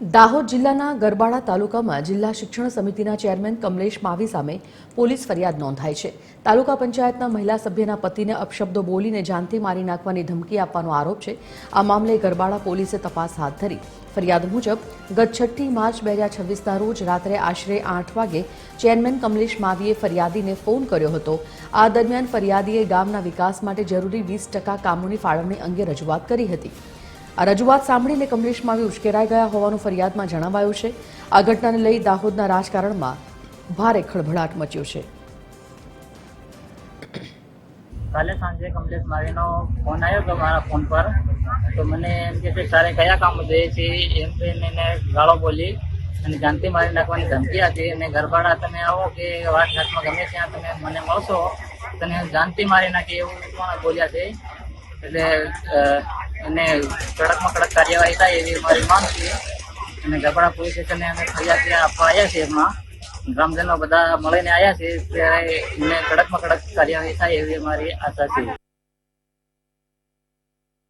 દાહોદ જિલ્લાના ગરબાડા તાલુકામાં જિલ્લા શિક્ષણ સમિતિના ચેરમેન કમલેશ માવી સામે પોલીસ ફરિયાદ નોંધાઈ છે. તાલુકા પંચાયતના મહિલા સભ્યના પતિને અપશબ્દો બોલીને જાનથી મારી નાખવાની ધમકી આપવાનો આરોપ છે. આ મામલે ગરબાડા પોલીસે તપાસ હાથ ધરી. ફરિયાદ મુજબ ગત 6 માર્ચ 2026ના રોજ રાત્રે આશરે 8 વાગે ચેરમેન કમલેશ માવીએ ફરિયાદીને ફોન કર્યો હતો. આ દરમિયાન ફરિયાદીએ ગામના વિકાસ માટે જરૂરી 20% કામોની ફાળવણી અંગે રજૂઆત કરી હતી. આ રજૂઆત સાંભળીને કમલેશ માવી ઉશ્કેરાઈ ગયા હોવાનું ફરિયાદમાં જણાવાયું છે. આ ઘટનાને લઈ દાહોદના રાજકારણમાં ભારે ખળભળાટ મચ્યો છે. કાલે સાંજે કમલેશ માવીનો ફોન આવ્યો હતો મારા ફોન પર. તો મને એમ કે તારે કયા કામો જોઈએ છે એમ કહીને એને ગાળો બોલી અને જાનથી મારી નાખવાની ધમકી હતી. અને ગરબાડા તમે આવો કે વાત ઘાટમાં ગમે ત્યાં તમે મને મળશો તને જાનથી મારી નાખી એવું પણ બોલ્યા છે. એટલે એને કડકમાં કડક કાર્યવાહી થાય એવી મારી માંગ છે. અને ગરબાડા પોલીસ સ્ટેશને અમે ફરિયાદ આપવા આવ્યા છે. એમાં ગ્રામજનો બધા મળીને આવ્યા છે ત્યારે એને કડકમાં કડક કાર્યવાહી થાય એવી મારી આશા છે.